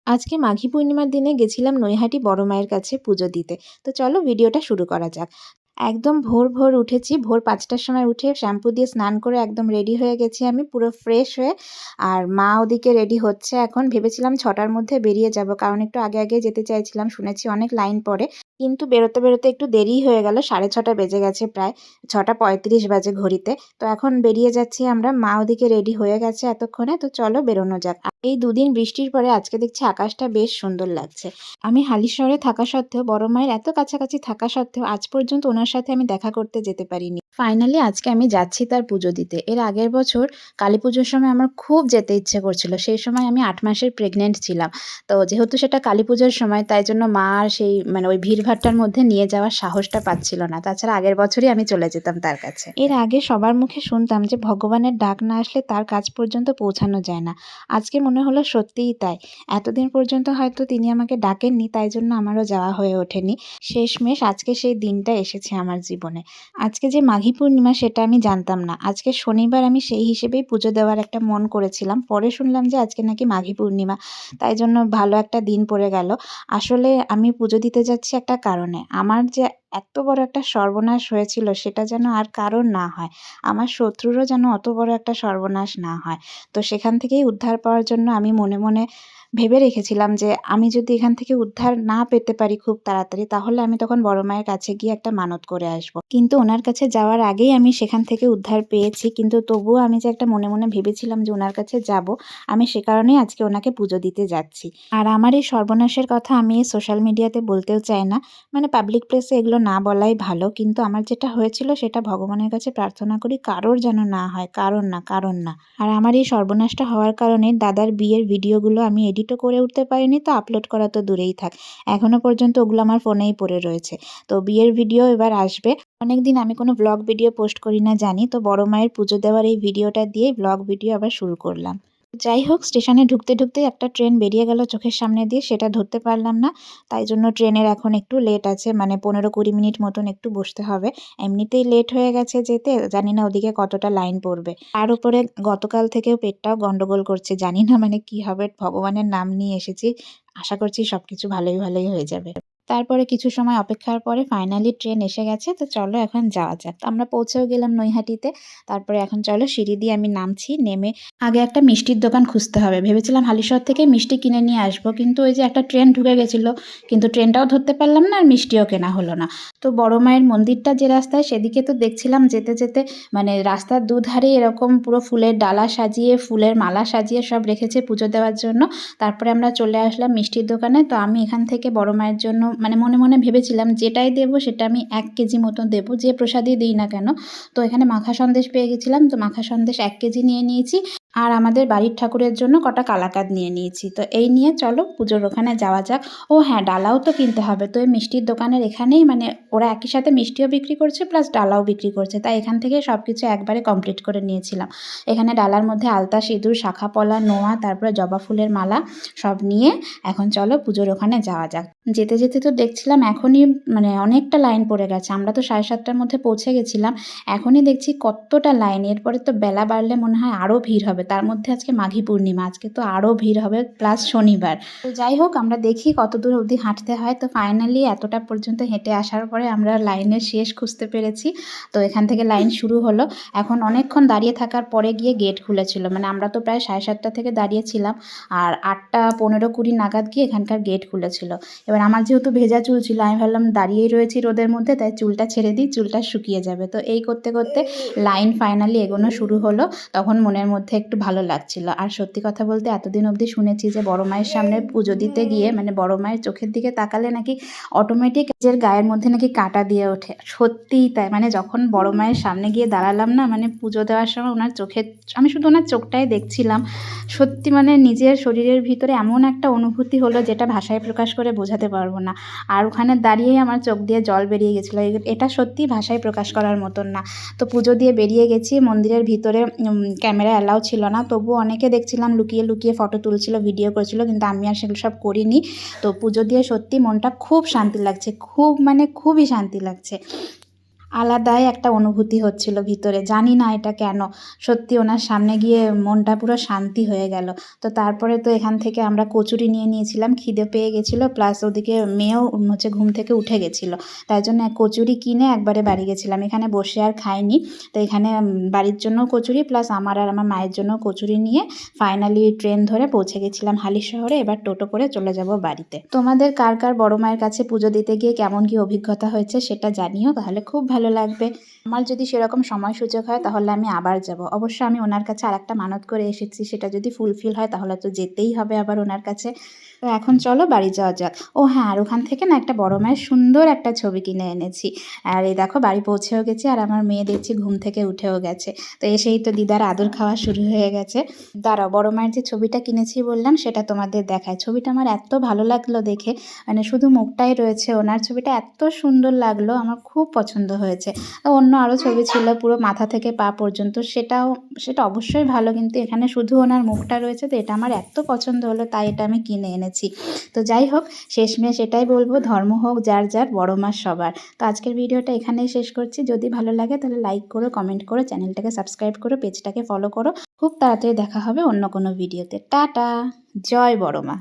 আজকে মাঘী পূর্ণিমার দিনে গেছিলাম নৈহাটি বড় মায়ের কাছে পুজো দিতে। তো চলো ভিডিওটা শুরু করা যাক। একদম ভোর উঠেছি। ভোর ৫টার সময় উঠে শ্যাম্পু দিয়ে স্নান করে একদম রেডি হয়ে গেছি আমি পুরো ফ্রেশ হয়ে। আর মা ওদিকে রেডি হচ্ছে এখন। ভেবেছিলাম ৬টার মধ্যে বেরিয়ে যাব। কারণ একটু আগে যেতে চাইছিলাম। শুনেছি অনেক লাইন পড়ে। কিন্তু বেরোতে একটু দেরিই হয়ে গেল। ৬:৩০ বেজে গেছে প্রায়। ৬টা ৩৫ বাজে ঘড়িতে। তো এখন বেরিয়ে যাচ্ছি আমরা। মা ওদিকে রেডি হয়ে গেছে এতক্ষণে। তো চলো বেরোনো যাক। এই দুদিন বৃষ্টির পরে আজকে দেখছি আকাশটা বেশ সুন্দর লাগছে। আমি হালিশহরে থাকা সত্ত্বেও বড় মায়ের এত কাছাকাছি থাকা সত্ত্বেও আজ পর্যন্ত ওনার সাথে আমি দেখা করতে যেতে পারিনি। ফাইনালি আজকে আমি যাচ্ছি তার পুজো দিতে। এর আগের বছর কালীপুজোর সময় আমার খুব যেতে ইচ্ছে করছিল। সেই সময় আমি ৮ মাসের প্রেগন্যান্ট ছিলাম। তো যেহেতু সেটা কালীপুজোর সময় তাই জন্য মা আর সেই ওই ভিড়ভাট্টার মধ্যে নিয়ে যাওয়ার সাহসটা পাচ্ছিল না। তাছাড়া আগের বছরই আমি চলে যেতাম তার কাছে। এর আগে সবার মুখে শুনতাম যে ভগবানের ডাক না আসলে তার কাছ পর্যন্ত পৌঁছানো যায় না। আজকে মনে হলো সত্যিই তাই। এতদিন পর্যন্ত হয়তো তিনি আমাকে ডাকেননি, তাই জন্য আমারও যাওয়া হয়ে ওঠেনি। শেষমেশ আজকে সেই দিনটা এসেছে আমার জীবনে। আজকে যে মাঘী পূর্ণিমা সেটা আমি জানতাম না। আজকে শনিবার আমি সেই হিসেবেই পুজো দেওয়ার একটা মন করেছিলাম। পরে শুনলাম যে আজকে নাকি মাঘী পূর্ণিমা। তাই জন্য ভালো একটা দিন পড়ে গেল। আসলে আমি পুজো দিতে যাচ্ছি একটা কারণে। আমার যে এত বড় একটা সর্বনাশ হয়েছিল সেটা যেন আর কারোর না হয়। আমার শত্রুরও যেন অত বড় একটা সর্বনাশ না হয়। তো সেখান থেকেই উদ্ধার পাওয়ার জন্য আমি মনে ভেবে রেখেছিলাম যে আমি যদি এখান থেকে উদ্ধার না পেতে পারি খুব তাড়াতাড়ি, তাহলে আমি তখন বড় মায়ের কাছে গিয়ে একটা মানত করে আসব। কিন্তু ওনার কাছে যাওয়ার আগেই আমি সেখান থেকে উদ্ধার পেয়েছি। কিন্তু তবুও আমি যে একটা মনে ভেবেছিলাম যে ওনার কাছে যাব, আমি সে কারণেই আজকে ওনাকে পুজো দিতে যাচ্ছি। আর আমার এই সর্বনাশের কথা আমি এই সোশ্যাল মিডিয়াতে বলতেও চাই না। পাবলিক প্লেসে এগুলো না বলাই ভালো। কিন্তু আমার যেটা হয়েছিল সেটা ভগবানের কাছে প্রার্থনা করি কারোর যেন না হয়, কারণ না। আর আমার এই সর্বনাশটা হওয়ার কারণে দাদার বিয়ের ভিডিওগুলো আমি এডিটও করে উঠতে পারিনি, তো আপলোড করা তো দূরেই থাক। এখনো পর্যন্ত ওগুলো আমার ফোনেই পড়ে রয়েছে। তো বিয়ের ভিডিও এবার আসবে। অনেকদিন আমি কোনো ব্লগ ভিডিও পোস্ট করি না জানি, তো বড় মায়ের পুজো দেওয়ার এই ভিডিওটা দিয়েই ব্লগ ভিডিও আবার শুরু করলাম। যাই হোক, স্টেশনে ঢুকতেই একটা ট্রেন বেরিয়ে গেল চোখের সামনে দিয়ে, সেটা ধরতে পারলাম না। তাই জন্য ট্রেনের এখন একটু লেট আছে, ১৫-২০ মিনিট মতন একটু বসতে হবে। এমনিতেই লেট হয়ে গেছে যেতে, জানি না ওদিকে কতটা লাইন পড়বে। তার উপরে গতকাল থেকেও পেটটাও গন্ডগোল করছে, জানি না কি হবে। ভগবানের নাম নিয়ে এসেছি, আশা করছি সবকিছু ভালোই হয়ে যাবে। তারপরে কিছু সময় অপেক্ষার পরে ফাইনালি ট্রেন এসে গেছে। তো চলো এখন যাওয়া যাক। তো আমরা পৌঁছেও গেলাম নৈহাটিতে। তারপরে এখন চলো সিঁড়ি দিয়ে আমি নামছি। নেমে আগে একটা মিষ্টির দোকান খুঁজতে হবে। ভেবেছিলাম হালিশহর থেকে মিষ্টি কিনে নিয়ে আসবো, কিন্তু ওই যে একটা ট্রেন ঢুকে গেছিলো, কিন্তু ট্রেনটাও ধরতে পারলাম না আর মিষ্টিও কেনা হলো না। তো বড় মায়ের মন্দিরটা যে রাস্তায়, সেদিকে তো দেখছিলাম যেতে রাস্তার দুধারে এরকম পুরো ফুলের ডালা সাজিয়ে, ফুলের মালা সাজিয়ে সব রেখেছে পুজো দেওয়ার জন্য। তারপরে আমরা চলে আসলাম মিষ্টির দোকানে। তো আমি এখান থেকে বড় মায়ের জন্য মনে ভেবেছিলাম যেটাই দেবো সেটা আমি ১ কেজি মতো দেবো, যে প্রসাদই দিই না কেন। তো এখানে মাখা সন্দেশ পেয়ে গেছিলাম, তো মাখা সন্দেশ ১ কেজি নিয়ে নিয়েছি। আর আমাদের বাড়ির ঠাকুরের জন্য কটা কালাকাঁদ নিয়ে নিয়েছি। তো এই নিয়ে চলো পুজোর ওখানে যাওয়া যাক। ও হ্যাঁ, ডালাও তো কিনতে হবে। তো এই মিষ্টির দোকানের এখানেই ওরা একই সাথে মিষ্টিও বিক্রি করছে প্লাস ডালাও বিক্রি করছে, তাই এখান থেকে সব কিছু একবারে কমপ্লিট করে নিয়েছিলাম। এখানে ডালার মধ্যে আলতা, সিঁদুর, শাঁখা পলা, নোয়া, তারপরে জবা ফুলের মালা সব নিয়ে এখন চলো পুজোর ওখানে যাওয়া যাক। যেতে তো দেখছিলাম এখনই অনেকটা লাইন পড়ে গেছে। আমরা তো 7:30টার মধ্যে পৌঁছে গেছিলাম, এখনই দেখছি কতটা লাইন। এরপরে তো বেলা বাড়লে মনে হয় আরও ভিড় হবে। তার মধ্যে আজকে মাঘী পূর্ণিমা, আজকে তো আরও ভিড় হবে, প্লাস শনিবার। তো যাই হোক, আমরা দেখি কত দূর অবধি হাঁটতে হয়। তো ফাইনালি এতটা পর্যন্ত হেঁটে আসার পরে আমরা লাইনের শেষ খুঁজতে পেরেছি। তো এখান থেকে লাইন শুরু হলো। এখন অনেকক্ষণ দাঁড়িয়ে থাকার পরে গিয়ে গেট খুলেছিল। আমরা তো প্রায় 7:30 থেকে দাঁড়িয়েছিলাম, আর 8:15-20 নাগাদ গিয়ে এখানকার গেট খুলেছিল। এবার আমার যেহেতু ভেজা চুল ছিল, আমি ভাবলাম দাঁড়িয়েই রয়েছি রোদের মধ্যে, তাই চুলটা ছেড়ে দিই, চুলটা শুকিয়ে যাবে। তো এই করতে লাইন ফাইনালি এগোনো শুরু হলো। তখন মনের মধ্যে একটু ভালো লাগছিল। আর সত্যি কথা বলতে এতদিন অবধি শুনেছি যে বড় মায়ের সামনে পুজো দিতে গিয়ে বড় মায়ের চোখের দিকে তাকালে নাকি অটোমেটিক নিজের গায়ের মধ্যে নাকি কাঁটা দিয়ে ওঠে। সত্যিই তাই। যখন বড় মায়ের সামনে গিয়ে দাঁড়ালাম না, পুজো দেওয়ার সময় ওনার চোখের, আমি শুধু ওনার চোখটাই দেখছিলাম। সত্যি নিজের শরীরের ভিতরে এমন একটা অনুভূতি হলো যেটা ভাষায় প্রকাশ করে বোঝাতে পারবো না। আর ওখানে দাঁড়িয়েই আমার চোখ দিয়ে জল বেরিয়ে গেছিলো। এটা সত্যিই ভাষায় প্রকাশ করার মতন না। তো পুজো দিয়ে বেরিয়ে গেছি। মন্দিরের ভিতরে ক্যামেরা অ্যালাউ ছিল না, তবুও অনেকে দেখছিলাম লুকিয়ে ফটো তুলছিল, ভিডিও করছিল, কিন্তু আমি আর সেগুলো সব করিনি। তো পুজো দিয়ে সত্যি মনটা খুব শান্তি লাগছে, খুবই শান্তি লাগছে। আলাদাই একটা অনুভূতি হচ্ছিল ভিতরে, জানি না এটা কেন। সত্যি ওনার সামনে গিয়ে মনটা পুরো শান্তি হয়ে গেল। তো তারপরে তো এখান থেকে আমরা কচুরি নিয়ে নিয়েছিলাম, খিদে পেয়ে গেছিলো, প্লাস ওদিকে মেয়েও হচ্ছে ঘুম থেকে উঠে গেছিলো, তাই জন্য কচুরি কিনে একবারে বাড়ি গেছিলাম। এখানে বসে আর খাইনি, তো এখানে বাড়ির জন্য কচুরি প্লাস আমার আর আমার মায়ের জন্য কচুরি নিয়ে ফাইনালি ট্রেন ধরে পৌঁছে গেছিলাম হালিশহরে। এবার টোটো করে চলে যাব বাড়িতে। তোমাদের কার কার বড় মায়ের কাছে পুজো দিতে গিয়ে কেমন কি অভিজ্ঞতা হয়েছে সেটা জানিও, তাহলে খুব ভালো লাগবে। আমার যদি সেরকম সময় সুযোগ হয় তাহলে আমি আবার যাব। অবশ্য আমি ওনার কাছে আরেকটা মানত করে এসেছি, সেটা যদি ফুলফিল হয় তাহলে তো যেতেই হবে আবার ওনার কাছে। তো এখন চলো বাড়ি যাওয়া যাক। ও হ্যাঁ, আর ওখান থেকে না একটা বড় মায়ের সুন্দর একটা ছবি কিনে এনেছি। আর এই দেখো বাড়ি পৌঁছেও গেছি, আর আমার মেয়ে দেখছি ঘুম থেকে উঠেও গেছে। তো এসেই তো দিদার আদর খাওয়া শুরু হয়ে গেছে। দাঁড়াও, বড় মায়ের যে ছবিটা কিনেছি বললাম সেটা তোমাদের দেখায়। ছবিটা আমার এত ভালো লাগলো দেখে, মানে শুধু মুখটাই রয়েছে ওনার, ছবিটা এত সুন্দর লাগলো, আমার খুব পছন্দ হয়েছে। অন্য আরও ছবি ছিল পুরো মাথা থেকে পা পর্যন্ত, সেটা অবশ্যই ভালো, কিন্তু এখানে শুধু ওনার মুখটা রয়েছে, তো এটা আমার এত পছন্দ হলো, তাই এটা আমি কিনে এনেছি। তো যাই হোক, শেষমেশ এটাই বলবো, ধর্ম হোক যার যার, বড় মা সবার। তো আজকের ভিডিওটা এখানেই শেষ করছি। যদি ভালো লাগে তাহলে লাইক করো, কমেন্ট করো, চ্যানেলটাকে সাবস্ক্রাইব করো, পেজটাকে ফলো করো। খুব তাড়াতাড়ি দেখা হবে অন্য কোনো ভিডিওতে। টাটা, জয় বড় মা।